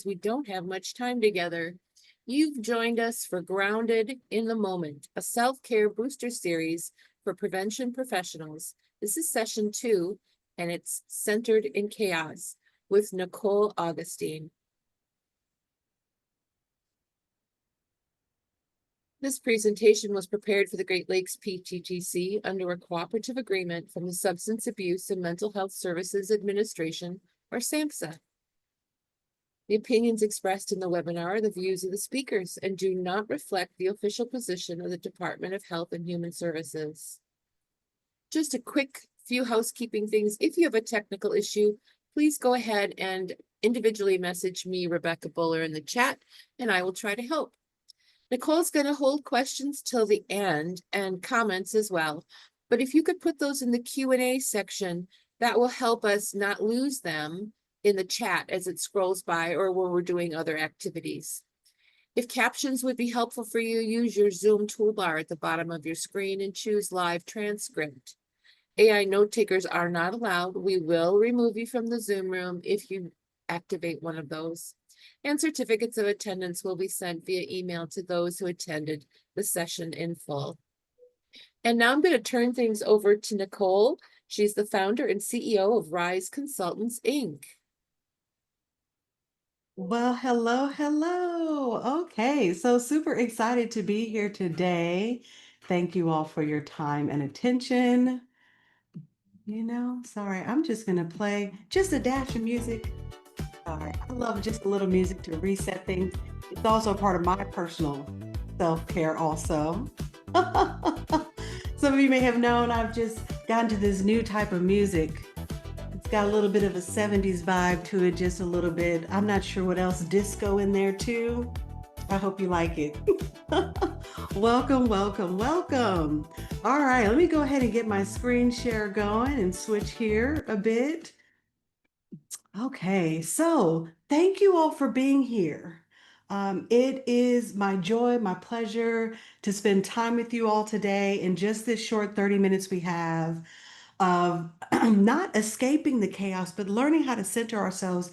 we don't have much time together. You've joined us for Grounded in the Moment, a self-care booster series for prevention professionals. This is session 2, and it's centered in chaos with Nicole Augustine. This presentation was prepared for the Great Lakes PTTC under a cooperative agreement from the Substance Abuse and Mental Health Services Administration, or SAMHSA. The opinions expressed in the webinar are the views of the speakers and do not reflect the official position of the Department of Health and Human Services. Just a quick few housekeeping things. If you have a technical issue, please go ahead and individually message me, Rebecca Buller, in the chat, and I will try to help. Nicole's going to hold questions till the end and comments as well. But if you could put those in the Q&A section, that will help us not lose them in the chat as it scrolls by or when we're doing other activities. If captions would be helpful for you, use your Zoom toolbar at the bottom of your screen and choose live transcript. AI note takers are not allowed. We will remove you from the Zoom room if you activate one of those. And certificates of attendance will be sent via email to those who attended the session in full. And now I'm going to turn things over to Nicole. She's the founder and CEO of Rise Consultants, Inc. Well, hello. Okay, so super excited to be here today. Thank you all for your time and attention. Sorry, I'm just gonna play just a dash of music. Sorry, I love just a little music to reset things. It's also part of my personal self-care also. Some of you may have known I've just gotten to this new type of music. It's got a little bit of a 70s vibe to it, just a little bit. I'm not sure what else, disco in there too. I hope you like it. Welcome. All right, let me go ahead and get my screen share going and switch here a bit. Okay, so thank you all for being here. It is my joy, my pleasure to spend time with you all today in just this short 30 minutes we have of not escaping the chaos, but learning how to center ourselves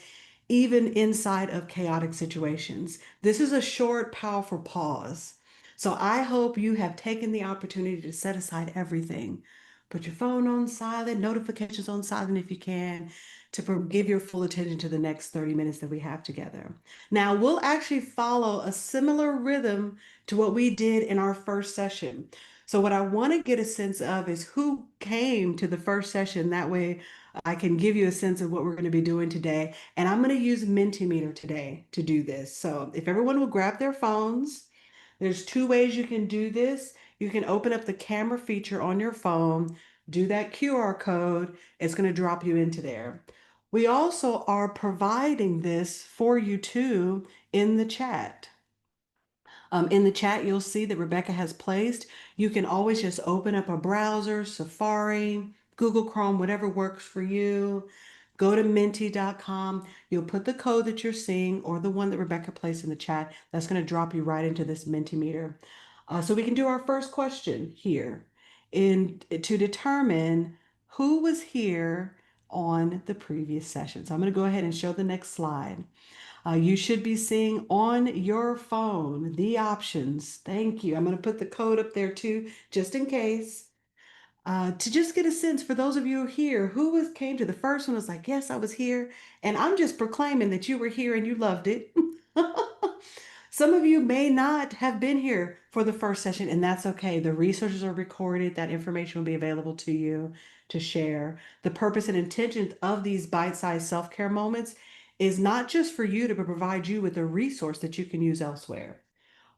even inside of chaotic situations. This is a short, powerful pause. So I hope you have taken the opportunity to set aside everything. Put your phone on silent, notifications on silent if you can, to give your full attention to the next 30 minutes that we have together. Now, we'll actually follow a similar rhythm to what we did in our first session. So what I want to get a sense of is who came to the first session. That way I can give you a sense of what we're going to be doing today. And I'm going to use Mentimeter today to do this. So if everyone will grab their phones, there's two ways you can do this. You can open up the camera feature on your phone, do that QR code. It's going to drop you into there. We also are providing this for you too in the chat. In the chat, you'll see that Rebecca has placed. You can always just open up a browser, Safari, Google Chrome, whatever works for you. Go to menti.com. You'll put the code that you're seeing or the one that Rebecca placed in the chat. That's going to drop you right into this Mentimeter. So we can do our first question here to determine who was here on the previous session. So I'm going to go ahead and show the next slide. You should be seeing on your phone the options. Thank you. I'm going to put the code up there too, just in case. To just get a sense for those of you here who came to the first one was like, yes, I was here. And I'm just proclaiming that you were here and you loved it. Some of you may not have been here for the first session, and that's okay. The resources are recorded. That information will be available to you to share. The purpose and intention of these bite-sized self-care moments is not just for you to provide you with a resource that you can use elsewhere.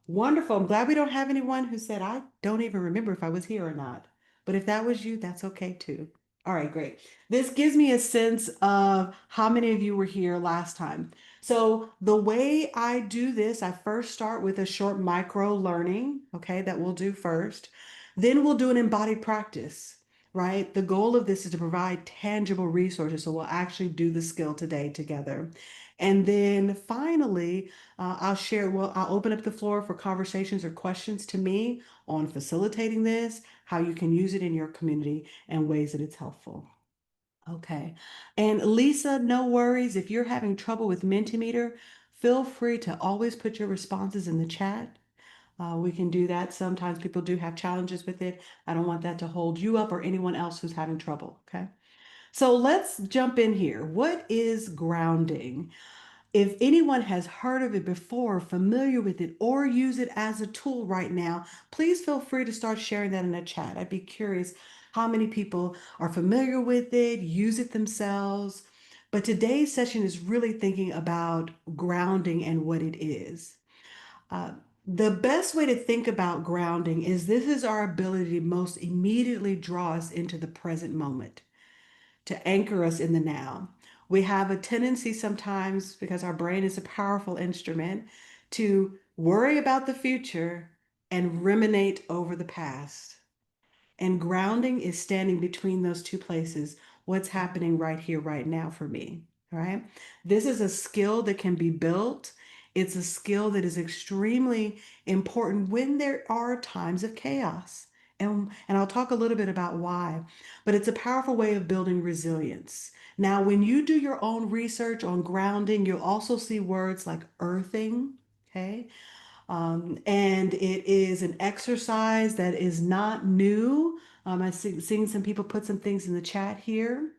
Wonderful. I'm glad we don't have anyone who said, I don't even remember if I was here or not. But if that was you, that's okay too. All right, great. This gives me a sense of how many of you were here last time. So the way I do this, I first start with a short micro learning, okay, that we'll do first. Then we'll do an embodied practice, right? The goal of this is to provide tangible resources. So we'll actually do the skill today together. And then finally, I'll open up the floor for conversations or questions to me on facilitating this, how you can use it in your community, and ways that it's helpful. Okay. And Lisa, no worries. If you're having trouble with Mentimeter, feel free to always put your responses in the chat. We can do that. Sometimes people do have challenges with it. I don't want that to hold you up or anyone else who's having trouble. Okay. So let's jump in here. What is grounding? If anyone has heard of it before, familiar with it, or use it as a tool right now, please feel free to start sharing that in the chat. I'd be curious how many people are familiar with it, use it themselves. But today's session is really thinking about grounding and what it is. Uh, the best way to think about grounding is this is our ability to most immediately draw us into the present moment, to anchor us in the now. We have a tendency sometimes, because our brain is a powerful instrument, to worry about the future and ruminate over the past. And grounding is standing between those two places. What's happening right here, right now for me, right? This is a skill that can be built. It's a skill that is extremely important when there are times of chaos. And I'll talk a little bit about why, but it's a powerful way of building resilience. Now, when you do your own research on grounding, you'll also see words like earthing, okay? And it is an exercise that is not new. I see seeing some people put some things in the chat here.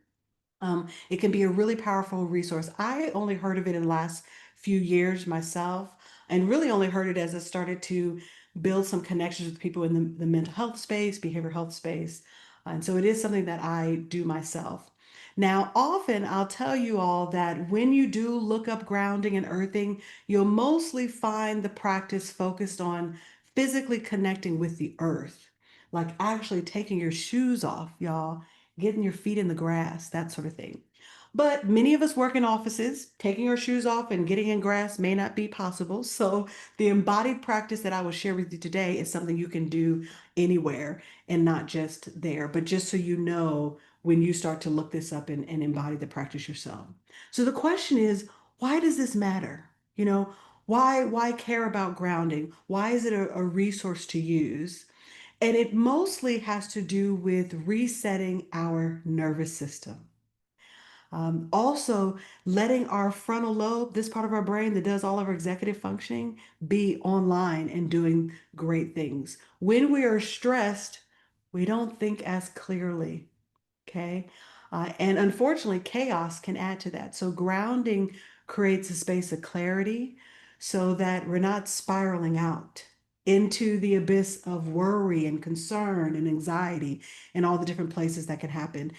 It can be a really powerful resource. I only heard of it in the last few years myself, and really only heard it as I started to build some connections with people in the mental health space, behavioral health space. And so it is something that I do myself. Now, often I'll tell you all that when you do look up grounding and earthing, you'll mostly find the practice focused on physically connecting with the earth, like actually taking your shoes off, y'all, getting your feet in the grass, that sort of thing. But many of us work in offices. Taking our shoes off and getting in grass may not be possible. So, the embodied practice that I will share with you today is something you can do anywhere and not just there, but just so you know when you start to look this up and embody the practice yourself. So, the question is, why does this matter? You know, why care about grounding? Why is it a resource to use? And it mostly has to do with resetting our nervous system. Also, letting our frontal lobe, this part of our brain that does all of our executive functioning, be online and doing great things. When we are stressed, we don't think as clearly. Okay. And unfortunately, chaos can add to that. So, grounding creates a space of clarity so that we're not spiraling out into the abyss of worry and concern and anxiety and all the different places that can happen.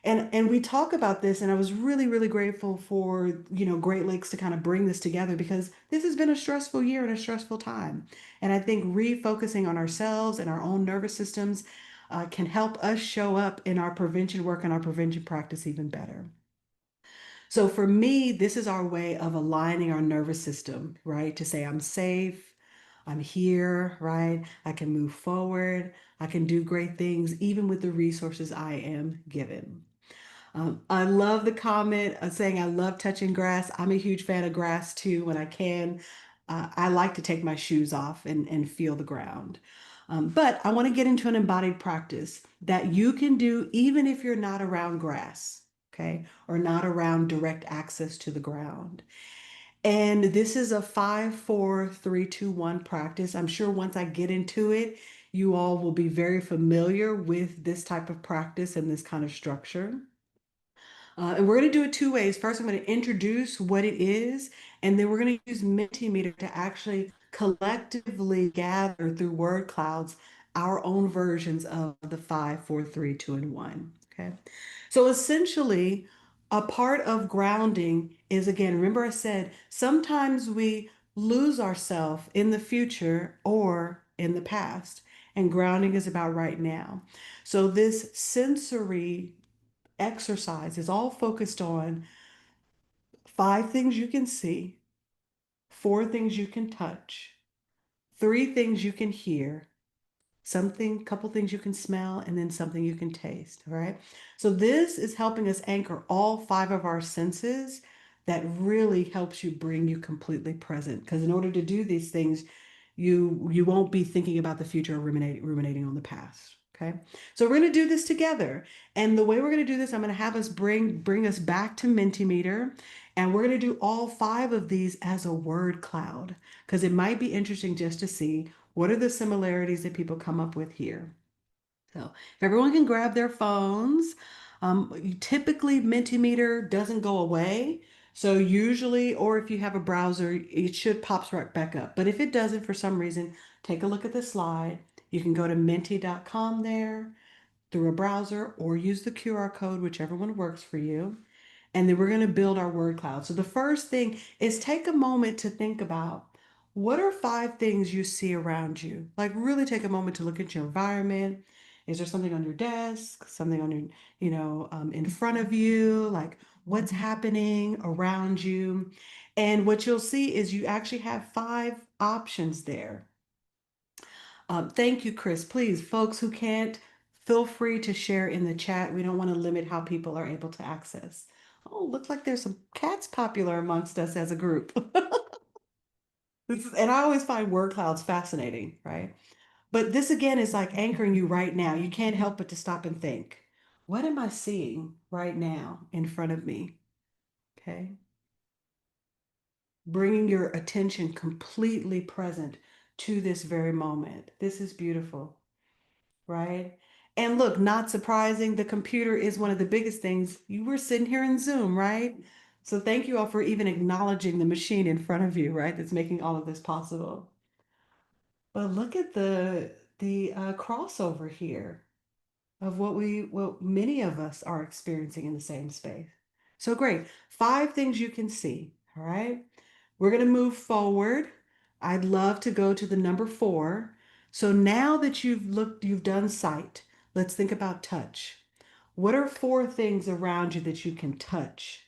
And we talk about this, and I was really, really grateful for, Great Lakes to kind of bring this together because this has been a stressful year and a stressful time. And I think refocusing on ourselves and our own nervous systems can help us show up in our prevention work and our prevention practice even better. So for me, this is our way of aligning our nervous system, right? To say, I'm safe, I'm here, right? I can move forward, I can do great things, even with the resources I am given. I love the comment saying I love touching grass. I'm a huge fan of grass too when I can. I like to take my shoes off and feel the ground. But I want to get into an embodied practice that you can do even if you're not around grass, okay, or not around direct access to the ground. And this is a 5, 4, 3, 2, 1 practice. I'm sure once I get into it, you all will be very familiar with this type of practice and this kind of structure. And we're going to do it two ways. First, I'm going to introduce what it is, and then we're going to use Mentimeter to actually collectively gather through word clouds our own versions of the 5, 4, 3, 2, and 1. Okay. So essentially, a part of grounding is, again, remember I said sometimes we lose ourselves in the future or in the past, and grounding is about right now. So this sensory exercise is all focused on 5 things you can see, 4 things you can touch, 3 things you can hear, couple things you can smell, and then something you can taste. All right. So this is helping us anchor all 5 of our senses. That really helps you bring you completely present. Because in order to do these things, you won't be thinking about the future or ruminating on the past. Okay. So we're going to do this together. And the way we're going to do this, I'm going to have us bring us back to Mentimeter. And we're going to do all five of these as a word cloud because it might be interesting just to see what are the similarities that people come up with here. So if everyone can grab their phones, typically Mentimeter doesn't go away. So usually, or if you have a browser, it should pops right back up. But if it doesn't for some reason, take a look at the slide. You can go to menti.com there through a browser or use the QR code, whichever one works for you. And then we're going to build our word cloud. So the first thing is take a moment to think about what are five things you see around you? Like really take a moment to look at your environment. Is there something on your desk, something on your, in front of you? Like what's happening around you? And what you'll see is you actually have five options there. Thank you, Chris. Please, folks who can't, feel free to share in the chat. We don't want to limit how people are able to access. Oh, looks like there's some cats popular amongst us as a group. And I always find word clouds fascinating, right? But this again is like anchoring you right now. You can't help but to stop and think, what am I seeing right now in front of me? Okay. Bringing your attention completely present to this very moment. This is beautiful. Right? And look, not surprising, the computer is one of the biggest things. You were sitting here in Zoom, right? So thank you all for even acknowledging the machine in front of you, right? That's making all of this possible. But look at the crossover here of what many of us are experiencing in the same space. So great. Five things you can see. All right. We're going to move forward. I'd love to go to the number four. So now that you've done sight, let's think about touch. What are four things around you that you can touch,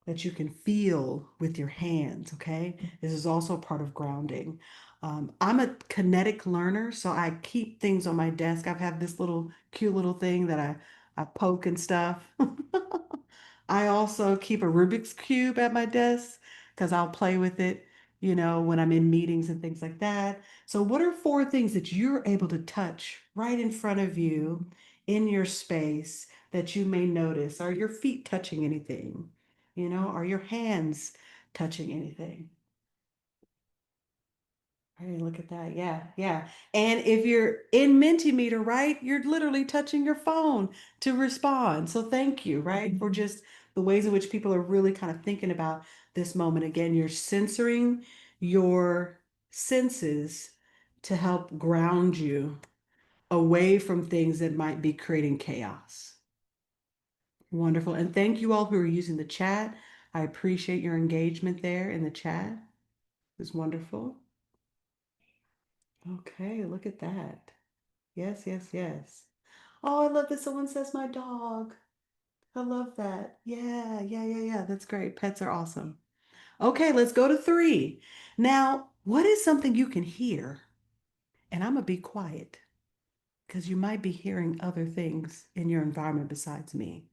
that you can feel with your hands? Okay. This is also part of grounding. I'm a kinetic learner, so I keep things on my desk. I have this little cute little thing that I poke and stuff. I also keep a Rubik's Cube at my desk because I'll play with it, when I'm in meetings and things like that. So, what are four things that you're able to touch right in front of you in your space that you may notice? Are your feet touching anything? Are your hands touching anything? Hey, look at that. Yeah, yeah. And if you're in Mentimeter, right, you're literally touching your phone to respond. So thank you, right, for just the ways in which people are really kind of thinking about this moment. Again, you're censoring your senses to help ground you away from things that might be creating chaos. Wonderful. And thank you all who are using the chat. I appreciate your engagement there in the chat. It's wonderful. Okay, look at that. Yes, yes, yes. Oh, I love that someone says my dog. I love that. Yeah, yeah, yeah, yeah. That's great. Pets are awesome. Okay, let's go to three. Now, what is something you can hear? And I'm gonna be quiet because you might be hearing other things in your environment besides me.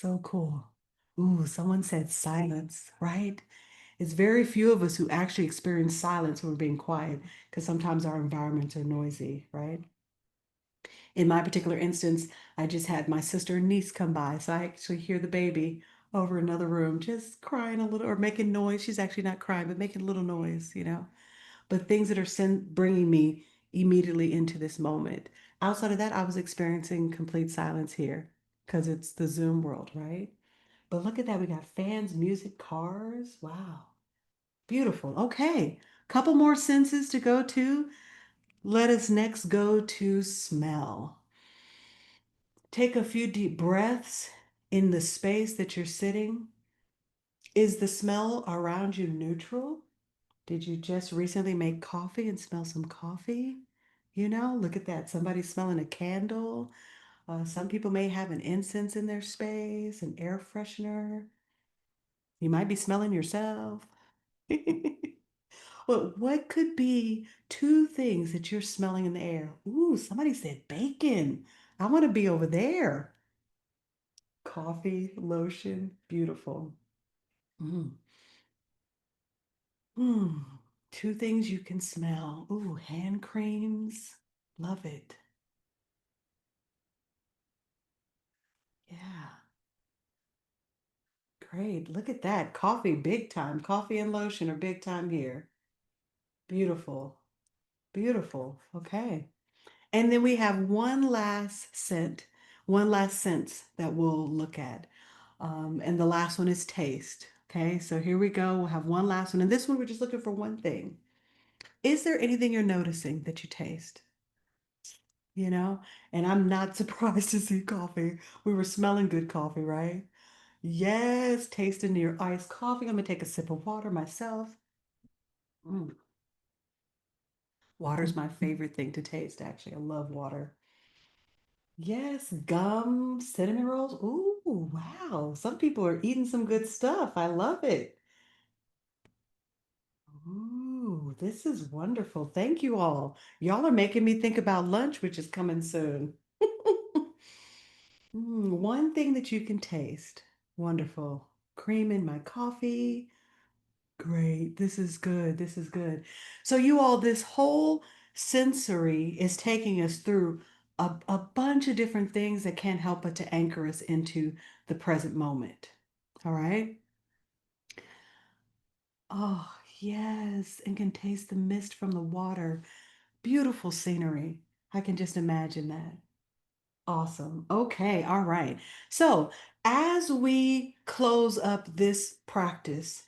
So cool. Ooh, someone said silence, right? It's very few of us who actually experience silence when we're being quiet because sometimes our environments are noisy, right? In my particular instance, I just had my sister and niece come by, so I actually hear the baby over another room just crying a little or making noise. She's actually not crying, but making a little noise. But things that are bringing me immediately into this moment. Outside of that, I was experiencing complete silence here because it's the Zoom world, right? But look at that. We got fans, music, cars. Wow. Beautiful. Okay. Couple more senses to go to. Let us next go to smell. Take a few deep breaths in the space that you're sitting. Is the smell around you neutral? Did you just recently make coffee and smell some coffee? Look at that. Somebody's smelling a candle. Some people may have an incense in their space, an air freshener. You might be smelling yourself. Well, what could be two things that you're smelling in the air? Ooh, somebody said bacon. I want to be over there. Coffee, lotion, beautiful. Mm. Mm. Two things you can smell. Ooh, hand creams. Love it. Yeah, great. Look at that. Coffee, big time. Coffee and lotion are big time here. Beautiful. Beautiful. Okay. And then we have one last sense that we'll look at. And the last one is taste. Okay, so here we go. We'll have one last one. And this one, we're just looking for one thing. Is there anything you're noticing that you taste? You know, and I'm not surprised to see coffee. We were smelling good coffee, right? Yes, tasting your iced coffee. I'm gonna take a sip of water myself. Mm. Water's my favorite thing to taste, actually. I love water. Yes, gum, cinnamon rolls. Ooh, wow. Some people are eating some good stuff. I love it. Ooh, this is wonderful. Thank you all. Y'all are making me think about lunch, which is coming soon. One thing that you can taste. Wonderful. Cream in my coffee. Great. This is good. This is good. So, you all, this whole sensory is taking us through a bunch of different things that can help but to anchor us into the present moment. All right. Oh, yes. And can taste the mist from the water. Beautiful scenery. I can just imagine that. Awesome. Okay. All right. So, as we close up this practice,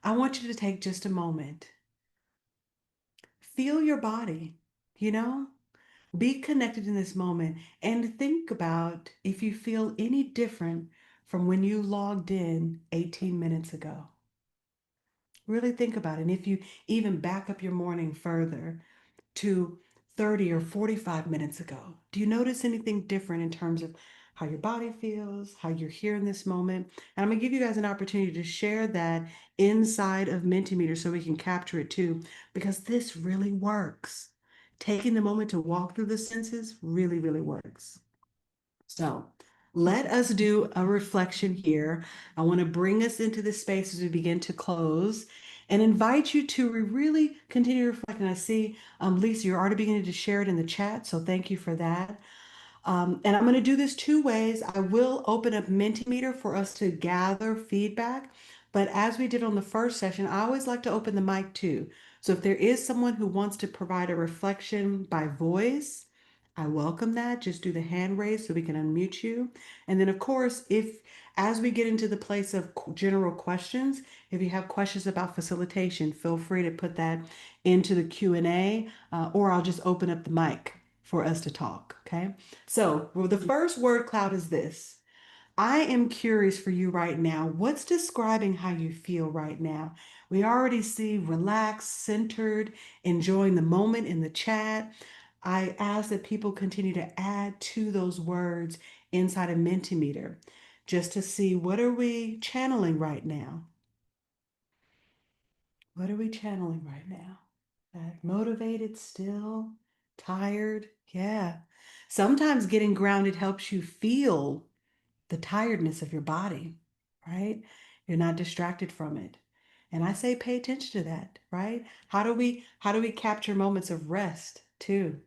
I want you to take just a moment. Feel your body, you know? Be connected in this moment and think about if you feel any different from when you logged in 18 minutes ago. Really think about it. And if you even back up your morning further to 30 or 45 minutes ago, do you notice anything different in terms of how your body feels, how you're here in this moment? And I'm going to give you guys an opportunity to share that inside of Mentimeter so we can capture it too, because this really works. Taking the moment to walk through the senses really, really works. So let us do a reflection here. I want to bring us into this space as we begin to close and invite you to really continue to reflect. And I see, Lisa, you're already beginning to share it in the chat. So thank you for that. And I'm going to do this two ways. I will open up Mentimeter for us to gather feedback. But as we did on the first session, I always like to open the mic too. So if there is someone who wants to provide a reflection by voice, I welcome that. Just do the hand raise so we can unmute you. And then, of course, if as we get into the place of general questions, if you have questions about facilitation, feel free to put that into the Q&A, or I'll just open up the mic for us to talk. Okay. So, well, the first word cloud is this. I am curious for you right now. What's describing how you feel right now? We already see relaxed, centered, enjoying the moment in the chat. I ask that people continue to add to those words inside of Mentimeter just to see what are we channeling right now? What are we channeling right now? That motivated, still, tired? Yeah. Sometimes getting grounded helps you feel the tiredness of your body, right? You're not distracted from it. And I say pay attention to that, right? How do we capture moments of rest too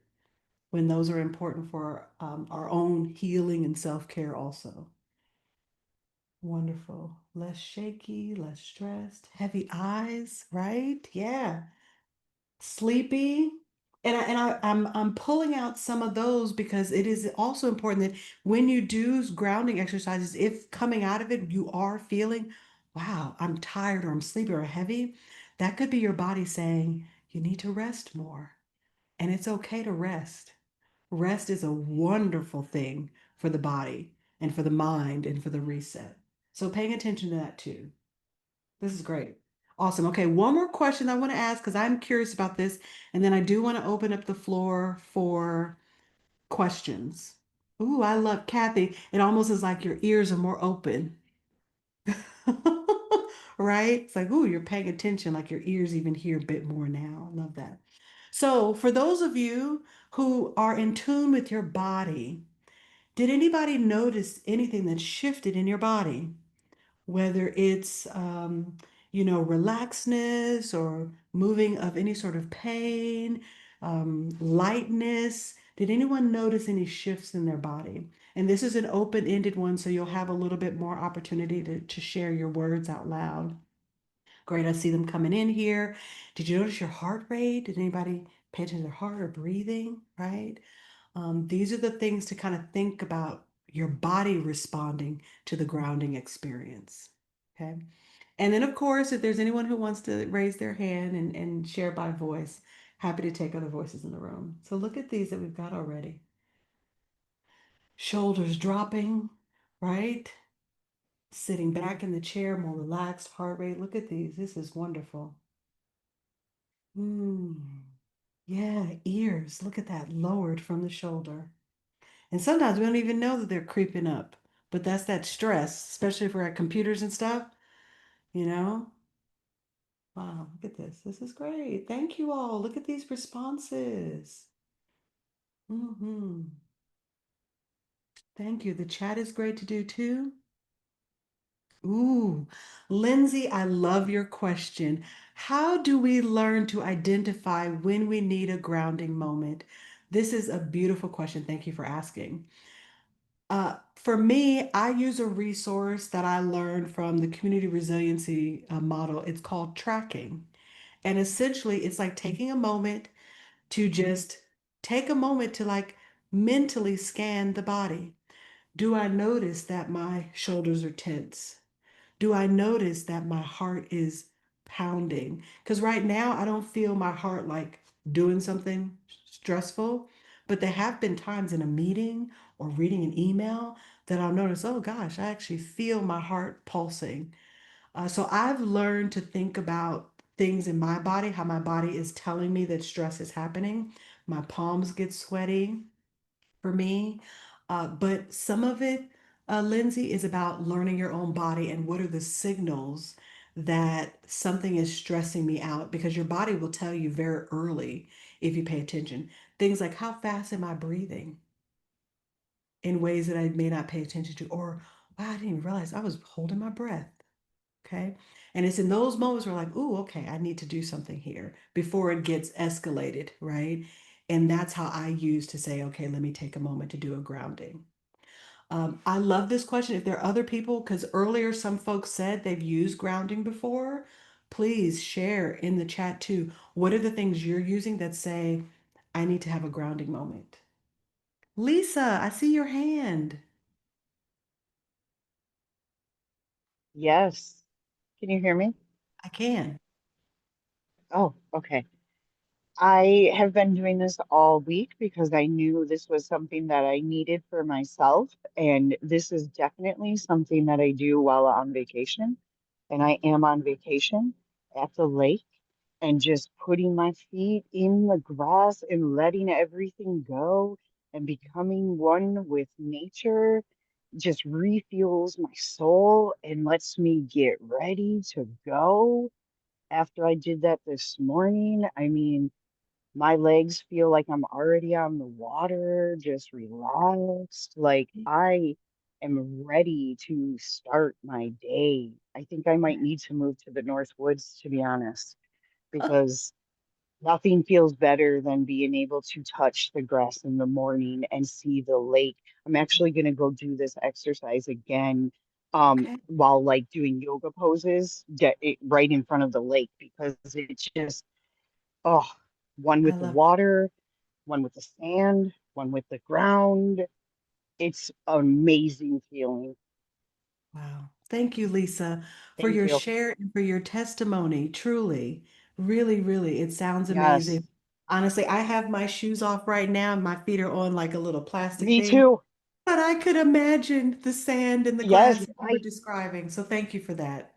when those are important for our own healing and self-care also? Wonderful. Less shaky, less stressed, heavy eyes, right? Yeah. Sleepy. I'm pulling out some of those because it is also important that when you do grounding exercises, if coming out of it you are feeling, wow, I'm tired or I'm sleepy or heavy, that could be your body saying you need to rest more. And it's okay to rest. Rest is a wonderful thing for the body and for the mind and for the reset. So paying attention to that too. This is great. Awesome. Okay, one more question I want to ask because I'm curious about this, and then I do want to open up the floor for questions. Ooh, I love Kathy. It almost is like your ears are more open. Right? It's like, ooh, you're paying attention, like your ears even hear a bit more now. I love that. So, for those of you who are in tune with your body, did anybody notice anything that shifted in your body? Whether it's, relaxedness or moving of any sort of pain, lightness. Did anyone notice any shifts in their body? And this is an open-ended one, so you'll have a little bit more opportunity to share your words out loud. Great, I see them coming in here. Did you notice your heart rate? Did anybody pay attention to their heart or breathing, right? These are the things to kind of think about your body responding to the grounding experience. Okay. And then, of course, if there's anyone who wants to raise their hand and share by voice, happy to take other voices in the room. So look at these that we've got already. Shoulders dropping, right? Sitting back in the chair, more relaxed, heart rate. Look at these. This is wonderful. Mm. Yeah, ears. Look at that, lowered from the shoulder. And sometimes we don't even know that they're creeping up, but that's that stress, especially if we're at computers and stuff, you know? Wow, look at this. This is great. Thank you all. Look at these responses. Hmm. Thank you. The chat is great to do too. Ooh, Lindsay, I love your question. How do we learn to identify when we need a grounding moment? This is a beautiful question. Thank you for asking. For me, I use a resource that I learned from the Community Resiliency Model. It's called tracking. And essentially, it's like taking a moment to just take a moment to like mentally scan the body. Do I notice that my shoulders are tense? Do I notice that my heart is pounding? Because right now I don't feel my heart like doing something stressful, but there have been times in a meeting or reading an email that I'll notice, oh gosh, I actually feel my heart pulsing. So I've learned to think about things in my body, how my body is telling me that stress is happening. My palms get sweaty for me. But some of it, Lindsay, is about learning your own body and what are the signals that something is stressing me out because your body will tell you very early if you pay attention. Things like how fast am I breathing in ways that I may not pay attention to, or wow, I didn't even realize I was holding my breath. Okay. And it's in those moments where like, ooh, okay, I need to do something here before it gets escalated, right? And that's how I use to say, okay, let me take a moment to do a grounding. I love this question. If there are other people, because earlier some folks said they've used grounding before, please share in the chat too. What are the things you're using that say, I need to have a grounding moment? Lisa, I see your hand. Yes. Can you hear me? I can. Oh, okay. I have been doing this all week because I knew this was something that I needed for myself. And this is definitely something that I do while on vacation. And I am on vacation at the lake and just putting my feet in the grass and letting everything go and becoming one with nature just refuels my soul and lets me get ready to go. After I did that this morning, I mean, my legs feel like I'm already on the water, just relaxed. Like I am ready to start my day. I think I might need to move to the North Woods, to be honest, because nothing feels better than being able to touch the grass in the morning and see the lake. I'm actually going to go do this exercise again Okay. while like doing yoga poses right in front of the lake because it's just, oh, one I with the love. water, one with the sand, one with the ground. It's amazing feeling. Wow. Thank you, Lisa, for Thank your you. share and for your testimony. Truly, really, really, it sounds Yes, amazing. Honestly, I have my shoes off right now. My feet are on like a little plastic me thing, too. but I could imagine the sand and the grass Yes, that you were describing. So thank you for that.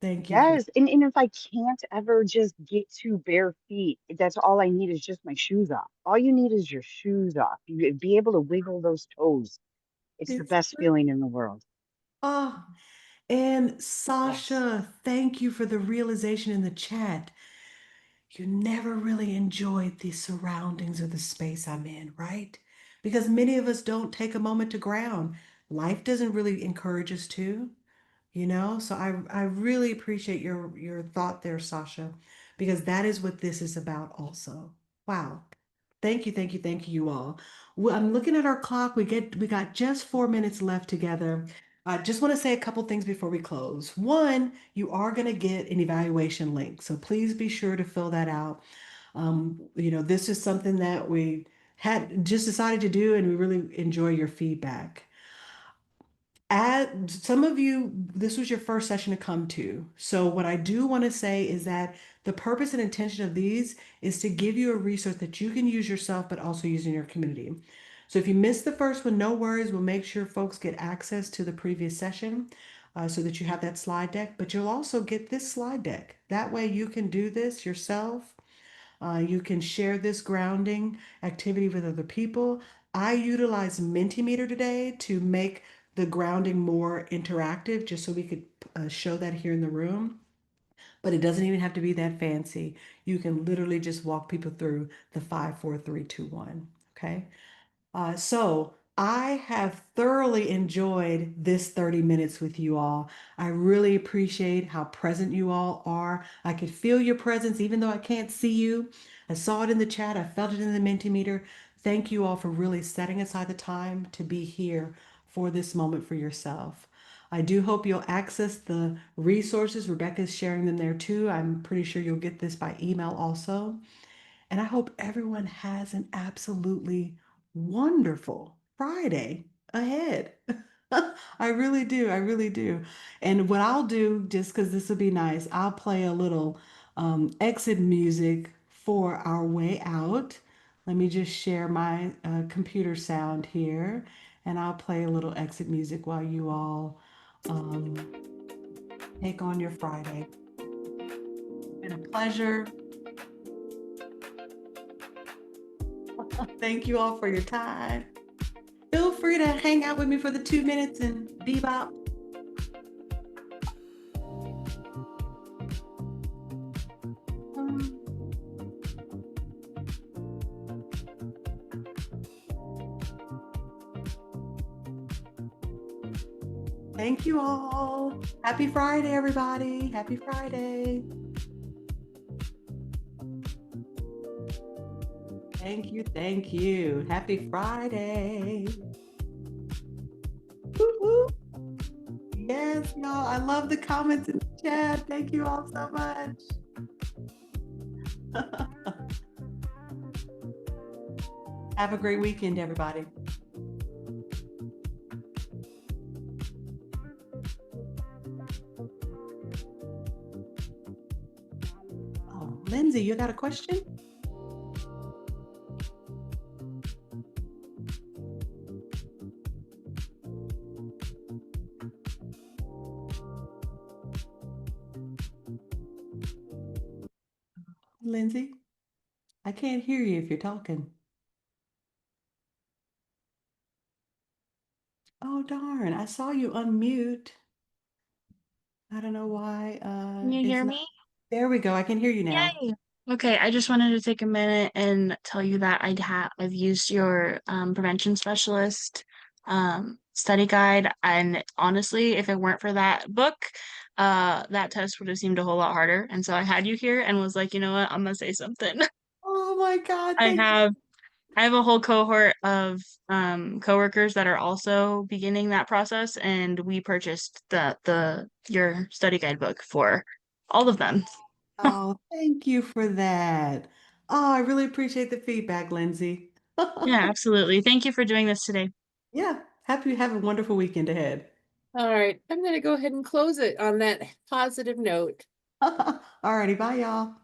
Thank you for Yes. And if I can't ever just get to bare feet, that's all I need is just my shoes off. All you need is your shoes off. You be able to wiggle those toes. It's the it's best feeling in the world. oh, and Yes. Sasha, thank you for the realization in the chat. You never really enjoyed the surroundings or the space I'm in, right? Because many of us don't take a moment to ground. Life doesn't really encourage us to, you know? So I really appreciate your thought there, Sasha, because that is what this is about also. Wow. Thank you, thank you, thank you, you all. Well, I'm looking at our clock. We got just 4 minutes left together. I just want to say a couple things before we close. One, you are going to get an evaluation link, so please be sure to fill that out. This is something that we had just decided to do, and we really enjoy your feedback. Some of you, this was your first session to come to. So, what I do want to say is that the purpose and intention of these is to give you a resource that you can use yourself, but also use in your community. So, if you missed the first one, no worries. We'll make sure folks get access to the previous session so that you have that slide deck, but you'll also get this slide deck. That way, you can do this yourself. You can share this grounding activity with other people. I utilize Mentimeter today to make the grounding more interactive, just so we could show that here in the room. But it doesn't even have to be that fancy. You can literally just walk people through the 5, 4, 3, 2, 1. Okay. So I have thoroughly enjoyed this 30 minutes with you all. I really appreciate how present you all are. I could feel your presence even though I can't see you. I saw it in the chat. I felt it in the Mentimeter. Thank you all for really setting aside the time to be here for this moment for yourself. I do hope you'll access the resources. Rebecca's sharing them there too. I'm pretty sure you'll get this by email also. And I hope everyone has an absolutely wonderful Friday ahead. I really do. I really do. And what I'll do, just because this will be nice, I'll play a little exit music for our way out. Let me just share my computer sound here, and I'll play a little exit music while you all um, take on your Friday. It's been a pleasure. Thank you all for your time. Feel free to hang out with me for the 2 minutes and bebop. Um, Thank you all. Happy Friday, everybody. Happy Friday. Thank you. Thank you. Happy Friday. Woo-hoo. Yes, y'all. I love the comments in the chat. Thank you all so much. Have a great weekend, everybody. Oh, Lindsay, you got a question? Lindsay, I can't hear you if you're talking. Oh, darn. I saw you unmute. I don't know why Can you it's hear not. me? There we go. I can hear you now. Yay. Okay, I just wanted to take a minute and tell you that I've used your prevention specialist study guide, and honestly, if it weren't for that book, that test would have seemed a whole lot harder. And so I had you here and was like, you know what, I'm gonna say something. Oh my God. I Thank you. have I have a whole cohort of coworkers that are also beginning that process, and we purchased the your study guide book for all of them. Oh, thank you for that. Oh, I really appreciate the feedback, Lindsay. Yeah, absolutely. Thank you for doing this today. Yeah. Happy you have a wonderful weekend ahead. All right, I'm gonna go ahead and close it on that positive note. All righty. Bye, y'all.